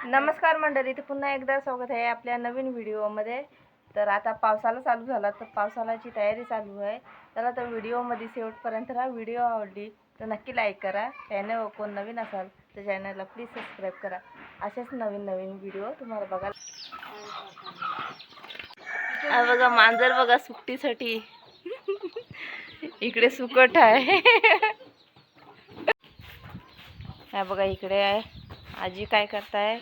नमस्कार मंडळी, तर पुन्हा एकदा स्वागत आहे आपल्या नवीन व्हिडिओमध्ये। तर आता पावसाला चालू झाला, तर पावसाळ्याची तयारी चालू आहे। चला तर व्हिडिओमध्ये शेवटपर्यंत राहा। व्हिडिओ आवडली तर नक्की लाईक करा। चॅनल कोण नवीन असाल तर चॅनलला प्लीज सबस्क्राईब करा। असेच नवीन नवीन व्हिडिओ तुम्हाला बघायला। बघा मांजर बघा सुट्टीसाठी इकडे सुकट आहे। हा बघा इकडे आहे आजी काय करताय,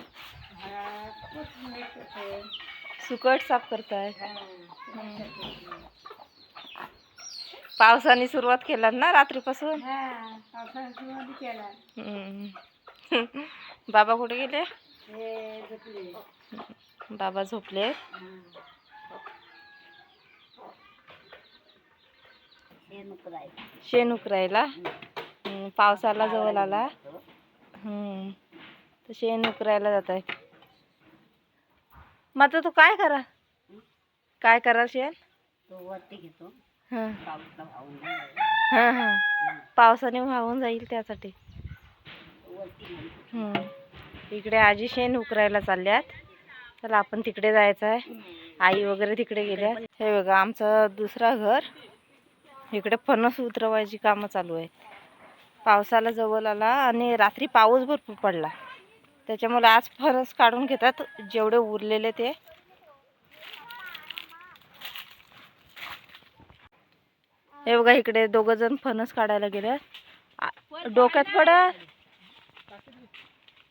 सुकट साफ करताय। पावसाने सुरुवात केला ना रात्रीपासून। बाबा कुठे गेले? बाबा झोपले। शेण उकरायला पावसाला जवळ आला। तर शेण उकरायला जात आहे। मग तू काय करा शेण वरती घेतो। पावसाने वाहून जाईल त्यासाठी। इकडे आजी शेण उकरायला चालल्यात। तर आपण तिकडे जायचं आहे। आई वगैरे तिकडे गेल्यात। हे बघा आमचं दुसरा घर। इकडे फणस उतरवायची कामं चालू आहे। पावसाला जवळ आला आणि रात्री पाऊस भरपूर पडला, त्याच्यामुळे आज फणस काढून घेतात जेवढे उरलेले ते। हे बघा इकडे दोघ जण फणस काढायला गेले। डोक्यात पडत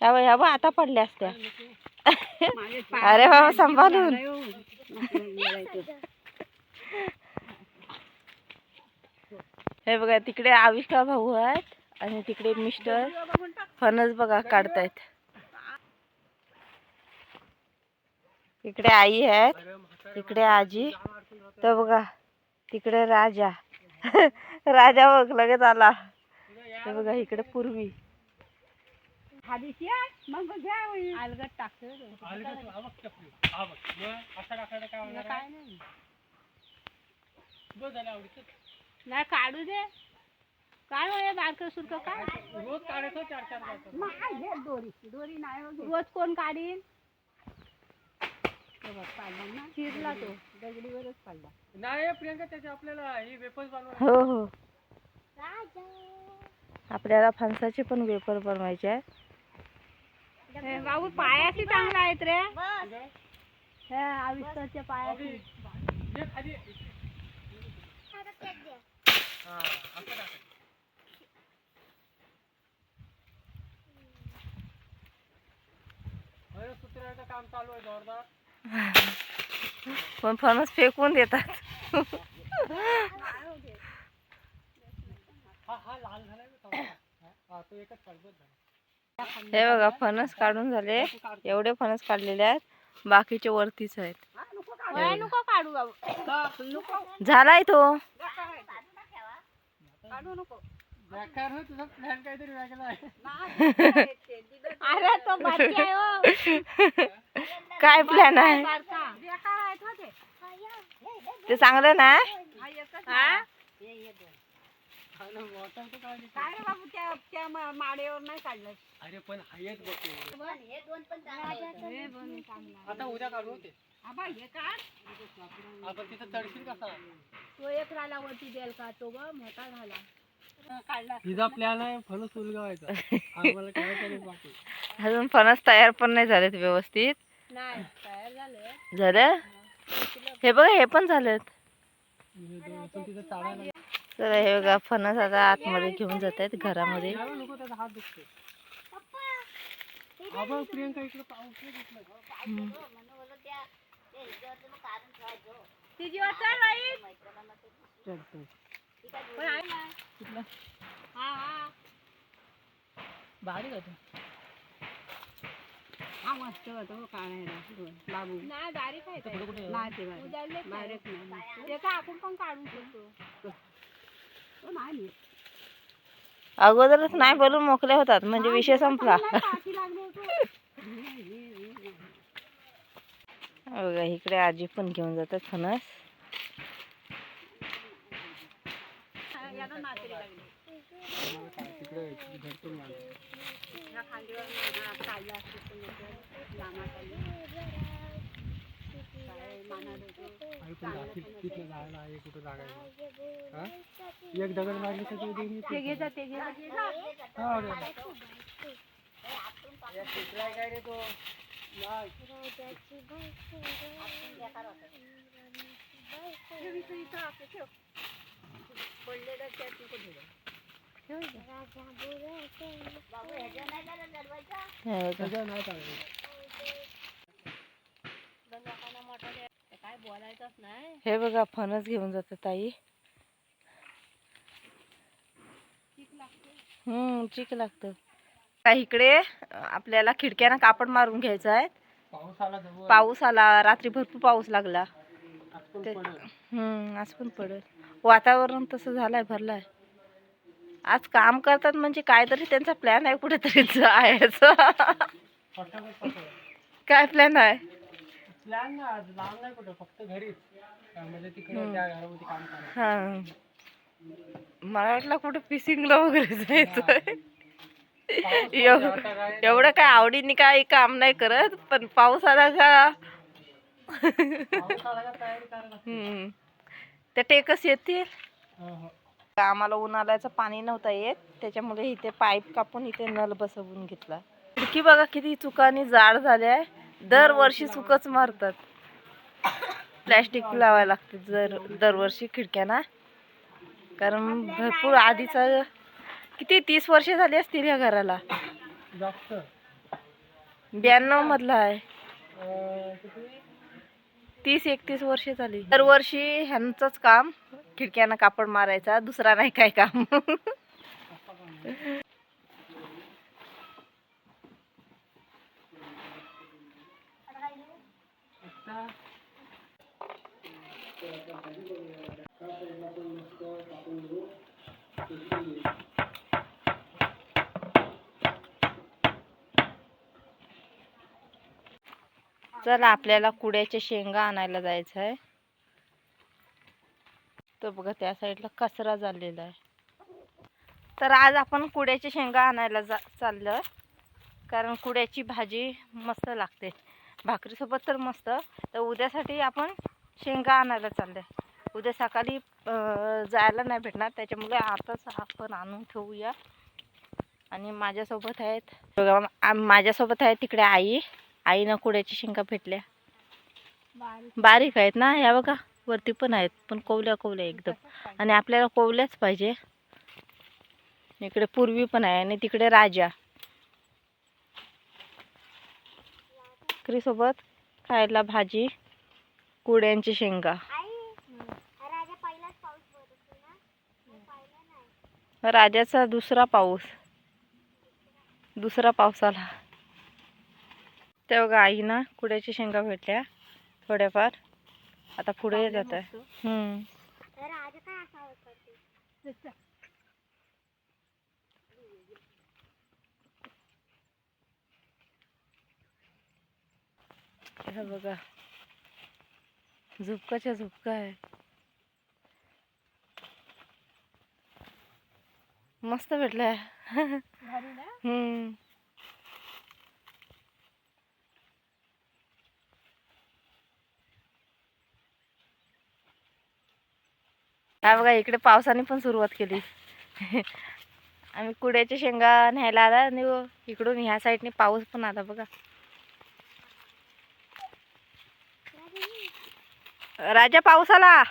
ह्या बा आता पडल्या असत्या। अरे बाबा सांभाळून। हे बघा तिकडे आविष्का भाऊ आहेत आणि तिकडे मिस्टर फणस बघा काढतायत। इकडे आई आहेत, इकडे आजी। तर बघा तिकडे राजा राजा बघ लगेच आला। हे बघा इकडे पूर्वी नाही काढू दे। काय होय बारकं सुरकं काय रोज काढतो 4-4 बार दोरी नाही रोज कोण काढीन। चिरला तो दगडीवरच पडला नाही प्रियंका। त्याचे आपल्याला ही वेफर्स बनवायचे। हो आपल्याला फणसाचे पण वेफर बनवायचे आहे। बाबू पायाची चांगला आहेत रे। हे आविष्काच्या पायाची काम चालू आहे जोरदार। पण फणस फेकून देतात। हे बघा फणस काढून झाले। एवढे फणस काढलेले आहेत, बाकीचे वरतीच आहेत। नको काढू बाबू, झालाय तो। काढू नको। तुझा प्लॅन काहीतरी वेगळा आहे। अरे तो बाकी आहे हो। काय प्लॅन आहे? ते चांगलं ना। काय रे बाबू त्या माडेवर नाही काढलं। अरे पण आहेत बघ हे दोन पण आता उद्या काढू ते। आबा हे काढ। आपण तिथं चढशील कसा? तो एक राला वरती देल का तो ग मोठा झाला काढला। तिचा प्लॅन आहे फणस उलगवायचा। आम्हाला काय तरी बाकी अजून फणस तयार पण नाही झालेत व्यवस्थित। नाही तयार झालं। हे बघा हे पण झालेत। तिथं चालायला तर हे बघा फणस आता आतमध्ये घेऊन जात आहेत घरामध्ये। नको त्याचा हात दुखतो। आबा प्रियंका इकडे पाऊस भारी होतं। हा मस्त होतो काढायला बाबू नाही डायरेक्ट आहे डायरेक्ट नाही ते का आपण पण काढू शकतो। नाही अगोदरच नाही बोलून मोकळे होतात म्हणजे विषय संपला। बघा इकडे आजी पण घेऊन जातात फणस। आई पण तिथलं जायला आहे कुठं लागायचं हा एक दगड मारली तर ते घे जा ते घे हा काय रे तो हे बघा फणस घेऊन जातात ताई. चिक लागतं. इकडे आपल्याला खिडक्यानं कापड मारून घ्यायचं आहे. पाऊस आला रात्री भरपूर पाऊस लागला. आज पण पडेल. वातावरण तसं झालंय भरलाय. आज काम करतात म्हणजे काहीतरी त्यांचा प्लॅन आहे कुठेतरी जायचं. काय प्लॅन आहे? प्लॅन ना आज लांब नाही कुठं फक्त घरीच म्हणजे तिकडे त्या घरामध्ये काम करायचं. हा मला वाटलं कुठं फिशिंगला वगैरे जायचं. एवढं काय आवडीने काही काम नाही करत पण पाऊस आला का त्या टेकस येतील. आम्हाला उन्हाळ्याचं पाणी नव्हतं येत त्याच्यामुळे इथे पाईप कापून इथे नळ बसवून घेतला. खिडकी बघा किती चुकानी जाड झाली आहे. दरवर्षी चुकच मारतात. प्लॅस्टिक लावायला लागते दरवर्षी खिडक्यांना कारण भरपूर आधीच किती 30 वर्ष झाली असतील या घराला. 92 मधला आहे. 30-31 वर्ष झाली. दरवर्षी ह्यांचंच काम खिडक्यांना कापड मारायचा दुसरा नाही काय काम. चला आपल्याला कुड्याच्या शेंगा आणायला जायचं आहे. तो बघा त्या साईडला कचरा झालेला आहे. तर आज आपण कुड्याच्या शेंगा आणायला चाललो कारण कुड्याची भाजी मस्त लागते भाकरीसोबत तर मस्त. तर उद्यासाठी आपण शेंगा आणायला चाललोय. उद्या सकाळी जायला नाही भेटणार त्याच्यामुळे आताच आपण आणून ठेवूया. आणि माझ्यासोबत आहेत तिकडे आईनं कुड्याची शेंगा भेटल्या. बारीक आहेत ना ह्या बघा वरती पण आहेत पण कोवल्या एकदम. आणि आपल्याला कोवल्याच पाहिजे. इकडे पूर्वी पण आहे आणि तिकडे राजा. भाकरीसोबत खायला भाजी कुड्यांची शेंगा. राजाचा दुसरा पाऊस आला. तेव्हा आई ना कुड्याची शेंगा भेटल्या थोड्याफार. आता पुढे जात आहे. हे बघा झुपका आहे. मस्त भेटलाय. हा बघा इकडे पावसाने पण सुरुवात केली. आम्ही कुड्याच्या शेंगा न्यायला आला आणि इकडून ह्या साईडने पाऊस पण आला बघा. राजा पाऊस आला.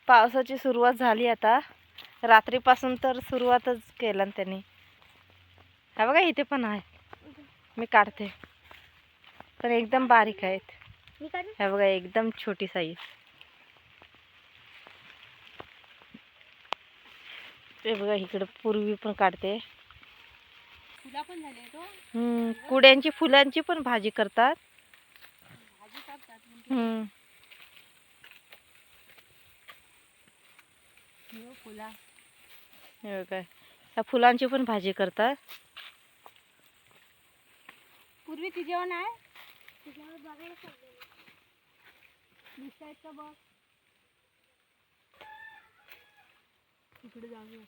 पावसाची सुरुवात झाली आता. रात्रीपासून तर सुरुवातच केला त्यांनी. हा बघा इथे पण आहे. मी काढते पण एकदम बारीक आहेत. हे बघा एकदम छोटी साईज. ते बघा इकडे पूर्वी पण काढते. कुड्यांची फुलांची पण भाजी करतात. हे बघा त्या फुलांची पण भाजी करतात. पूर्वी ती जेवण आहे बघ तिकडे जाऊया.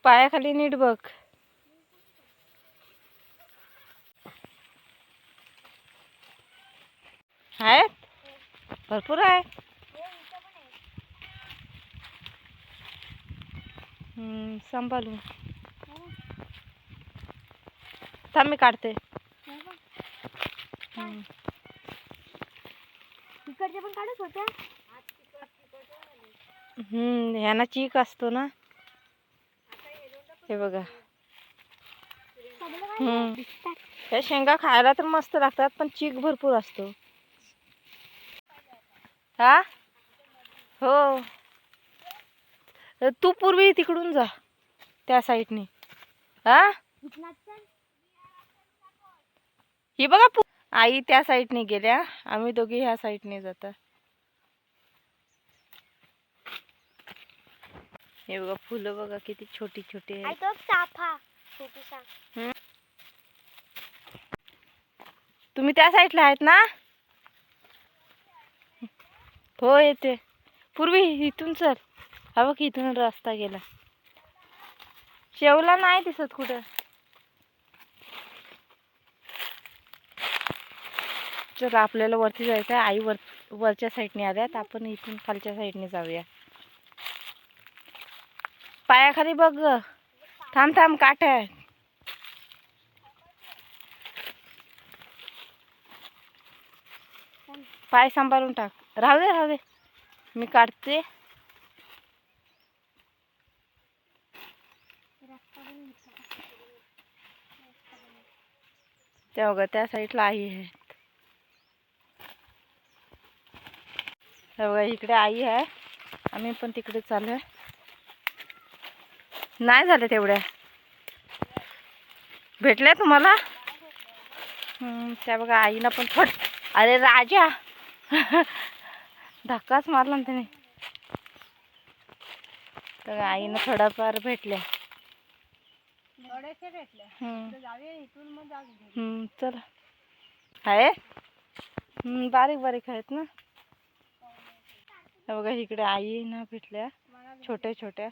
पायाखाली नीट बघ. आहेत भरपूर आहे. सांभाळू. थांब मी काढते. तिकडचे पण काढत होत्या. ह्याना चीक असतो ना. हे बघा. हे शेंगा खायला तर मस्त लागतात पण चीक भरपूर असतो. हा हो. तू पूर्वी तिकडून जा त्या साईडने. हा ही बघा आई त्या साईडने गेल्या, आम्ही दोघी ह्या साईडने जाता. हे बघा फुलं बघा किती छोटी छोटी आहेत. तुम्ही त्या साईडला आहेत ना. हो येते. पूर्वी इथून चल. हा बघ इथून रस्ता गेला. शेवला नाही दिसत कुठं. चल आपल्याला वरती जायचं आहे. आई वरच्या साईडने आल्यात, आपण इथून खालच्या साईडने जाऊया. पायाखाली बघ. थांब थांब काठ आहे. पाय सांभाळून टाक. राहू दे राहू दे, मी काढते. त्या बघा त्या साईडला आई आहे. बघा इकडे आई आहे, आम्ही पण तिकडे चाललोय. नाही झालं तेवढ्या. भेटल्या तुम्हाला. त्या बघा आईना पण फट. अरे राजा धक्काच मारला ना त्याने. तर आईनं थोडाफार भेटल्या. चला आहे. बारीक बारीक आहेत ना. बघा इकडे आई ना भेटल्या छोट्या छोट्या.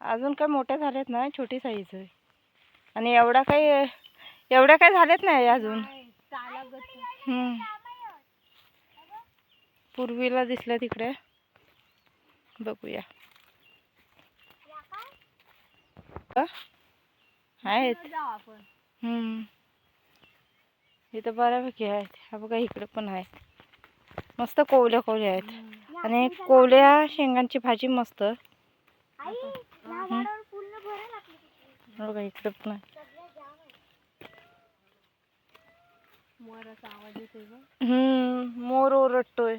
अजून काय मोठ्या झाल्यात ना, छोटी साईज आहे. आणि एवढ्या काय झाल्यात नाही अजून. पूर्वीला दिसल्या तिकडे. बघूया. आहेत. इथं बऱ्यापैकी आहेत. हा बघा इकडे पण आहेत. मस्त कोवल्या कोवल्या आहेत. आणि कोवल्या शेंगांची भाजी मस्त. बघा इकडे पण आहे. मोर ओरडतोय.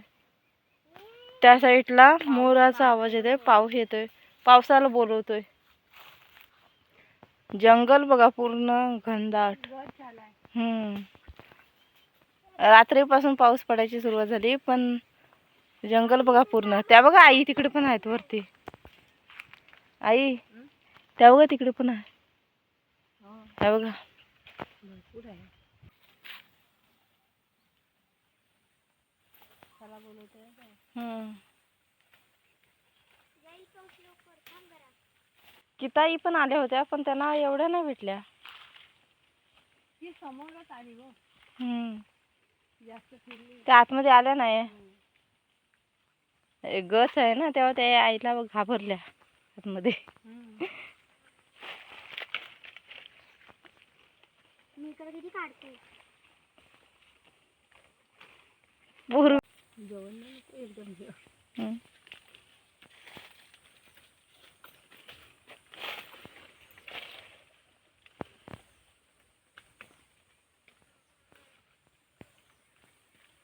त्या साईडला मोराचा आवाज येतोय. पाऊस येतोय. पावसाला बोलवतोय. जंगल बघा पूर्ण घनदाट. रात्रीपासून पाऊस पडायची सुरुवात झाली, पण जंगल बघा पूर्ण. त्या बघा आई तिकडे पण आहेत वरती. आई त्या बघा तिकडे पण आहे. त्या बघा भरपूर आहे. किताई पण आल्या होत्या, पण त्यांना एवढ्या नाही भेटल्या. त्या आतमध्ये आल्या नाही. गस आहे ना, तेव्हा त्या आईला घाबरल्या आतमध्ये. मी इकडे किती काढते.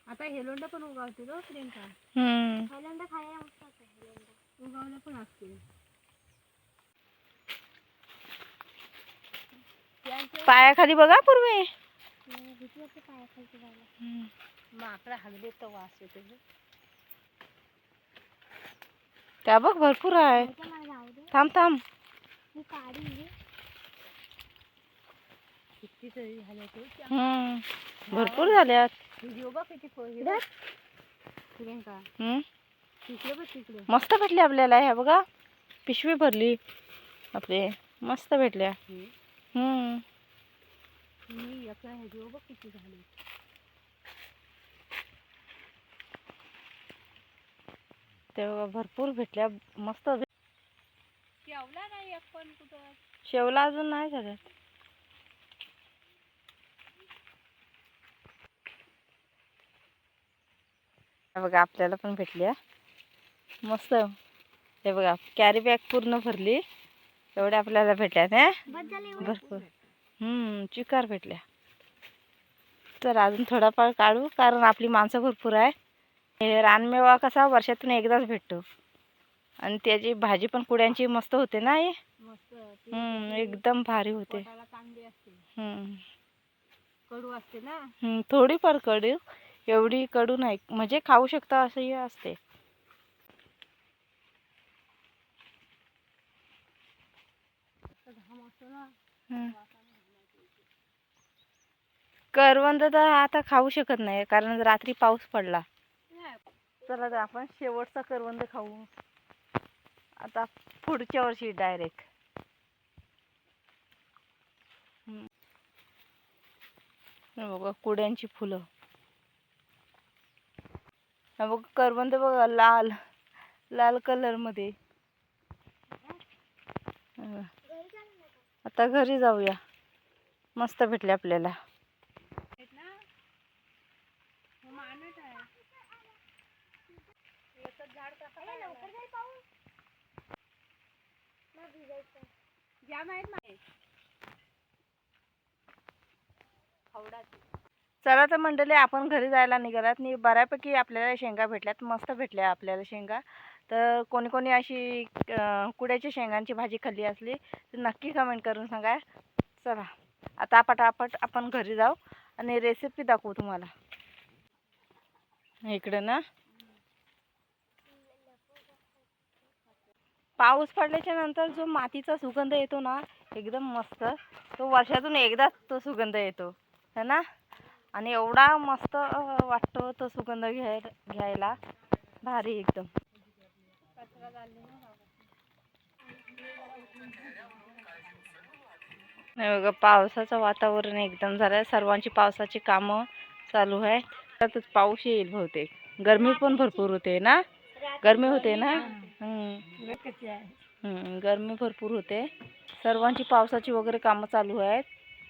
आता हेलोंडा पण उगावते ग प्रियंका. हेलोंडा खायला मस्त असते. हेलोंडा उगावला पण असते. पायाखाली बघा पूर्वी. माकडा हल्ले तर वास येते. त्या बघ भरपूर आहे. थांब थांब. भरपूर झाल्यात. प्रियंका तिकडे बघ तिकडे. मस्त भेटले आपल्याला. ह्या बघा पिशवी भरली आपले, मस्त भेटल्या. हम्म. मी एका ह्याच्यावर बघ किती झाले. तेव्हा भरपूर भेटल्या, मस्त. शेवला नाही एक पण कुठं. शेवला अजून नाही झाल्यात. हे बघा आपल्याला पण भेटल्या मस्त. हे बघा कॅरी बॅग पूर्ण भरली, एवढ्या आपल्याला भेटल्या ना भरपूर. चिकार भेटल्या. तर अजून थोडाफार काढू, कारण आपली माणसं भरपूर आहे. हे रानमेवा कसा वर्षातून एकदाच भेटतो, आणि त्याची भाजी पण कुड्यांची मस्त होते ना हे. मस्त. एकदम भारी होते. पोटाला चांगली असते. कडू असते ना. थोडीफार कडू, एवढी कडू नाही, म्हणजे खाऊ शकता असंही असते. घाम असतो ना. करवंद तर आता खाऊ शकत नाही, कारण रात्री पाऊस पडला. चला तर आपण शेवटचा करवंद खाऊ आता, पुढच्या वर्षी डायरेक्ट. बघा कुड्यांची फुलं. बघ करवंद बघा लाल लाल कलर मध्ये. आता घरी जाऊया, मस्त भेटले आपल्याला. चला तर मंडळी, आपण घरी जायला निघालात. बऱ्यापैकी आपल्याला शेंगा भेटल्यात, मस्त भेटल्या आपल्याला शेंगा. तर कोणी कोणी अशी कुड्याच्या शेंगांची भाजी खाल्ली असली तर नक्की कमेंट करून सांगा. चला आता पटापट आपण घरी जाऊ आणि रेसिपी दाखवू तुम्हाला. इकडं ना पाऊस पडल्याच्या नंतर जो मातीचा सुगंध येतो ना, एकदम मस्त. तो वर्षातून एकदाच तो सुगंध येतो है ना, आणि एवढा मस्त वाटतो तो सुगंध घ्यायला भारी एकदम. बघा पावसाचं वातावरण एकदम झालंय, सर्वांची पावसाची कामं चालू आहे. त्यातच पाऊस येईल बहुतेक. गरमी पण भरपूर होते ना, गरमी होते ना. गरमी भरपूर होते. सर्वांची पावसाची वगैरे कामं चालू आहेत,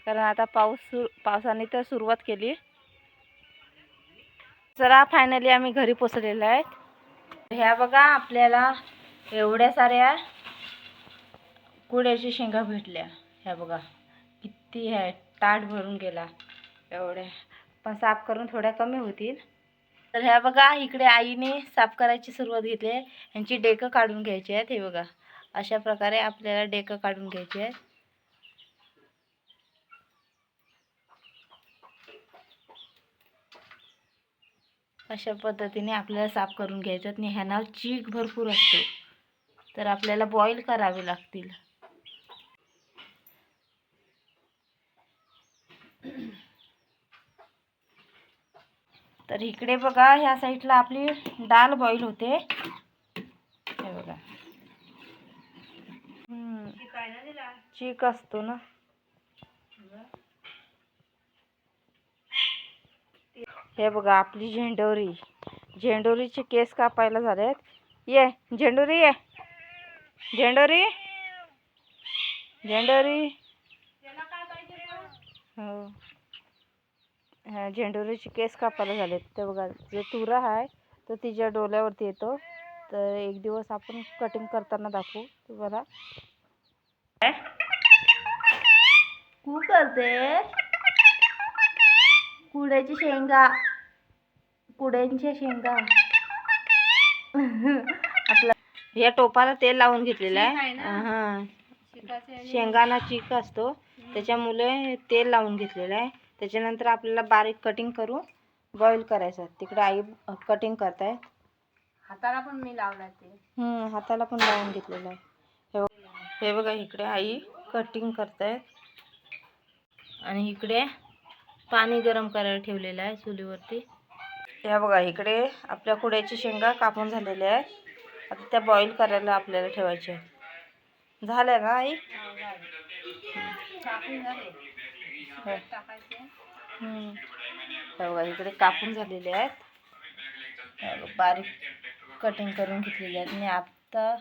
कारण आता पावसाने तर सुरुवात केली. चला फायनली आम्ही घरी पोचलेलो आहेत. ह्या बघा आपल्याला एवढ्या साऱ्या कुड्याची शेंगा भेटल्या. ह्या बघा किती आहे, ताट भरून गेला एवढ्या. पण साफ करून थोड्या कमी होतील. तर ह्या बघा इकडे आईने साफ करायची सुरुवात घेतली आहे. यांची डेकं काढून घ्यायची आहेत. हे बघा अशा प्रकारे आपल्याला डेकं काढून घ्यायची आहेत. अशा पद्धतीने आपल्याला साफ करून घ्यायचं. आणि ह्यांना चीक भरपूर असते, तर आपल्याला बॉईल करावे लागतील. तर इकडे बघा ह्या साईडला आपली डाळ बॉईल होते. हे बघा चीक असतो ना. हे बघा आपली झेंडोरीचे केस कापायला झालेत. ये झेंडोरी, ये झेंडोरी, झेंडोरी. हो ह्या झेंडोरीचे केस कापायला झालेत. ते बघा जो तुरा आहे तो तिच्या डोल्यावरती येतो. तर एक दिवस आपण कटिंग करताना दाखवू तुम्हाला. कू करते कुड्याची शेंगा, कुड्यांच्या शेंगा. आपला या टोपाला तेल लावून घेतलेलं आहे. हा शेंगाना चीक असतो, त्याच्यामुळे तेल लावून घेतलेलं आहे. त्याच्यानंतर आपल्याला बारीक कटिंग करून बॉईल करायचं. तिकडे आई कटिंग करताय. हाताला पण मी लावला ते. हाताला पण लावून घेतलेलं आहे. हे बघा इकडे आई कटिंग करतायत, आणि इकडे पाणी गरम करायला ठेवलेलं आहे चुलीवरती. ह्या बघा इकडे आपल्या कुड्याची शेंगा कापून झालेल्या आहेत. आता त्या बॉईल करायला आपल्याला ठेवायच्या आहेत. झाल्या ना आई? ह्या बघा इकडे कापून झालेले आहेत. ह्या बघा, बारीक कटिंग करून घेतलेले आहेत. आणि आता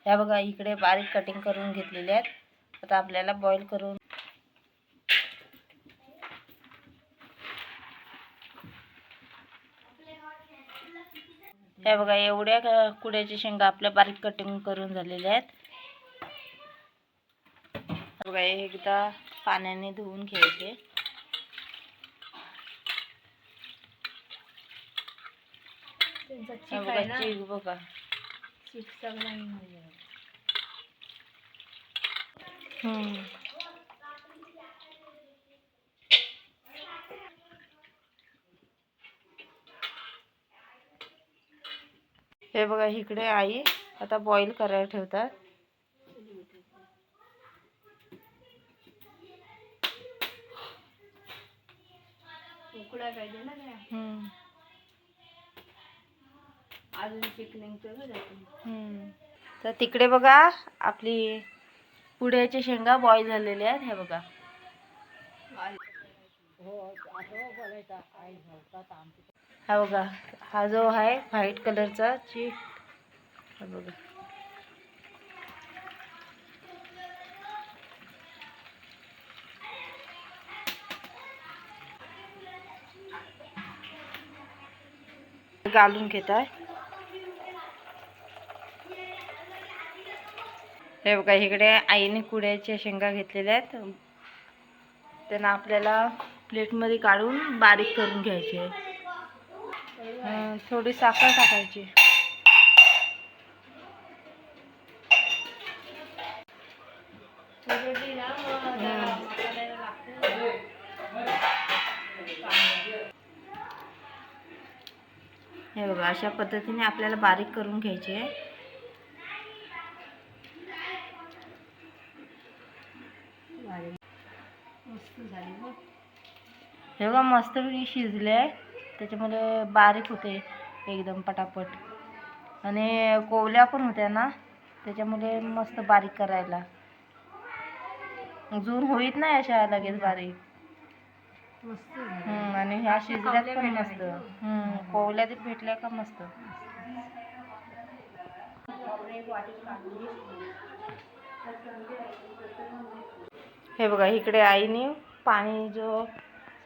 ह्या बघा इकडे बारीक कटिंग करून घेतलेले आहेत. आता आपल्याला बॉईल करून हे बघा एवढ्या कुड्याच्या शेंगा आपल्या बारीक कटिंग करून झालेल्या आहेत. बघा एकदा पाण्याने धुवून घ्यायचे. बघा चीक बघा हे बघा इकडे आई आता बॉईल करायला ठेवतात. उकळायला पाहिजे ना त्या. अजून तर तिकडे बघा आपली कुड्याच्या शेंगा बॉईल झालेल्या आहेत. हे बघा हा बघा हा जो आहे व्हाईट कलरचा चीक हा बघा घालून घेत आहे. हे बघा इकडे आईने कुड्याच्या शेंगा घेतलेल्या आहेत. त्यांना आपल्याला प्लेटमध्ये काढून बारीक करून घ्यायचे. थोडी साखर टाकायची. हे बघा अशा पद्धतीने आपल्याला बारीक करून घ्यायचे. हे बघा मस्त शिजले. त्याच्यामुळे बारीक होते एकदम पटापट. आणि कोवल्या पण होत्या ना त्याच्यामुळे मस्त बारीक करायला जून होईत नाही अशा लगेच बारीक. आणि ह्या शिजल्यात पण मस्त. कोवल्या भेटल्या का मस्त. हे बघा इकडे आईने पाणी जो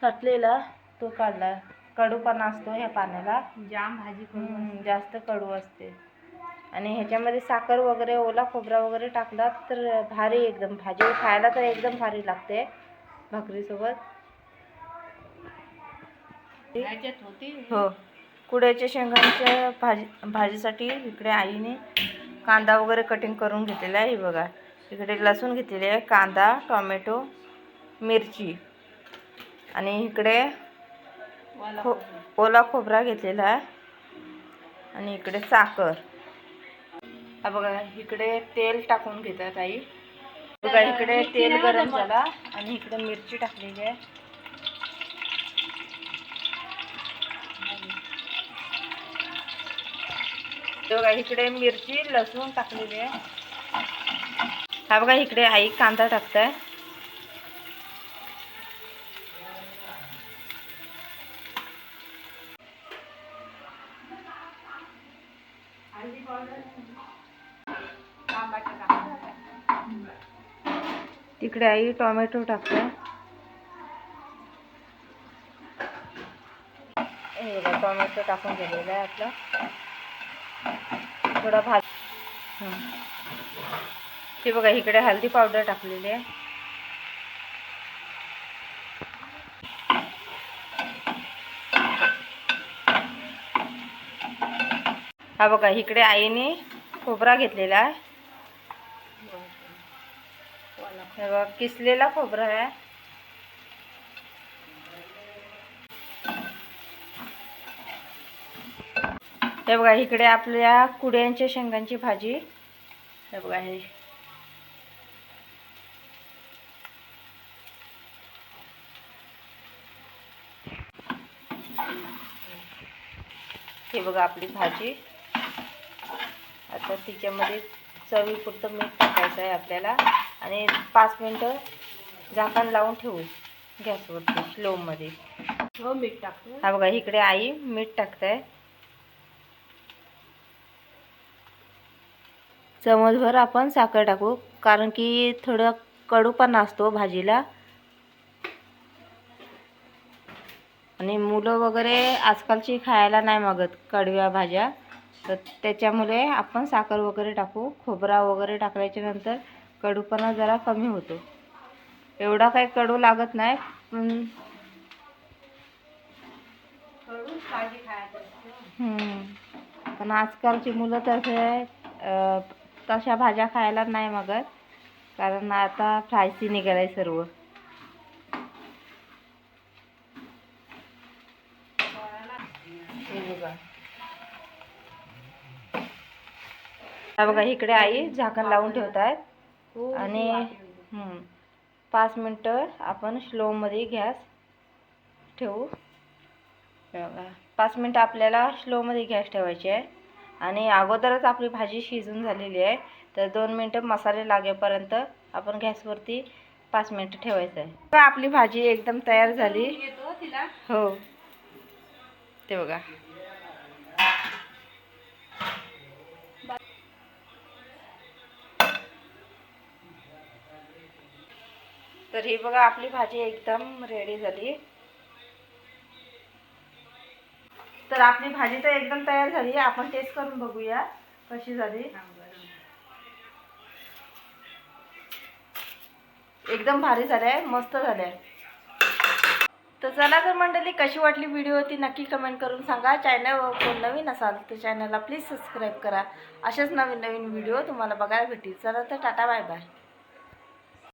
साठलेला तो काढला. कडूपणा असतो ह्या पाण्याला. जाम भाजी जास्त कडू असते. आणि ह्याच्यामध्ये साखर वगैरे ओला खोबरा वगैरे टाकला तर भारी एकदम भाजी खायला तर एकदम भारी लागते भाकरीसोबत. हो कुड्याच्या शेंगांच्या भाजीसाठी इकडे आईने कांदा वगैरे कटिंग करून घेतलेला आहे. बघा इकडे लसूण घेतलेले आहे, कांदा, टोमॅटो, मिरची आणि इकडे ओला खोबरा घेतलेला आहे. आणि इकडे साखर. हा बघा इकडे तेल टाकून घेतात आई. बघा इकडे तेल गरम झाला आणि इकडे मिरची टाकलेली आहे. बघा इकडे मिरची लसूण टाकलेली आहे. हा बघा इकडे आई कांदा टाकताय. तिकडे आई टोमॅटो टाकताय. हे बघा टोमॅटो टाकून घेतलेला आहे आपला. थोडा ते बघा इकडे हळदी पावडर टाकलेली आहे. हा बघा इकडे आईने खोबरा घेतलेला आहे. हे बघा किसलेला खोबरा आहे. हे बघा इकडे आपल्या कुड्यांच्या शेंगांची भाजी. हे बघा हे हे बघा आपली भाजी. आता तिच्यामध्ये चवीपुरतं मीठ टाकायचं आहे आपल्याला आणि 5 मिनटं झाकण लावून ठेवू गॅसवरती स्लोमध्ये. हो मीठ टाकतो. हा बघा इकडे आई मीठ टाकते. चमचभर आपण साखर टाकू कारण की थोडं कडूपणा असतो भाजीला. आणि मुलं वगैरे आजकालची खायला नाही मागत कडव्या भाज्या, तर त्याच्यामुळे आपण साखर वगैरे टाकू. खोबरा वगैरे टाकल्याच्या नंतर कडूपणा जरा कमी होतो. एवढा काही कडू लागत नाही पण पण आजकालची मुलं तशा भाज्या खायला नाही मागत कारण आता फ्रायसी निघालाय सर्व. हे बघा. हा बघा इकडे आई झाकण लावून ठेवतात आणि 5 मिनटं आपण स्लोमध्ये गॅस ठेवू. बघा 5 मिनटं आपल्याला स्लोमध्ये गॅस ठेवायची आहे आणि अगोदरच आपली भाजी शिजून झालेली आहे. तर 2 मिनटं मसाले लागेपर्यंत आपण गॅसवरती 5 मिनटं ठेवायचं आहे. तर आपली भाजी एकदम तयार झाली. हो ते बघा. तर ही बघा आपली भाजी एकदम रेडी झाली. तर आपली भाजी तर एकदम तयार झाली. आपण टेस्ट करून बघूया कशी झाली. एकदम भारी झाले, मस्त झाले. तर चला तर मंडळी, कशी वाटली व्हिडिओ ती नक्की कमेंट करून सांगा. चॅनलवर कोण नवीन असाल तर चॅनलला प्लीज सबस्क्राईब करा. असेच नवीन नवीन व्हिडिओ तुम्हाला बघायला भेटतील. चला तर टाटा बाय बाय.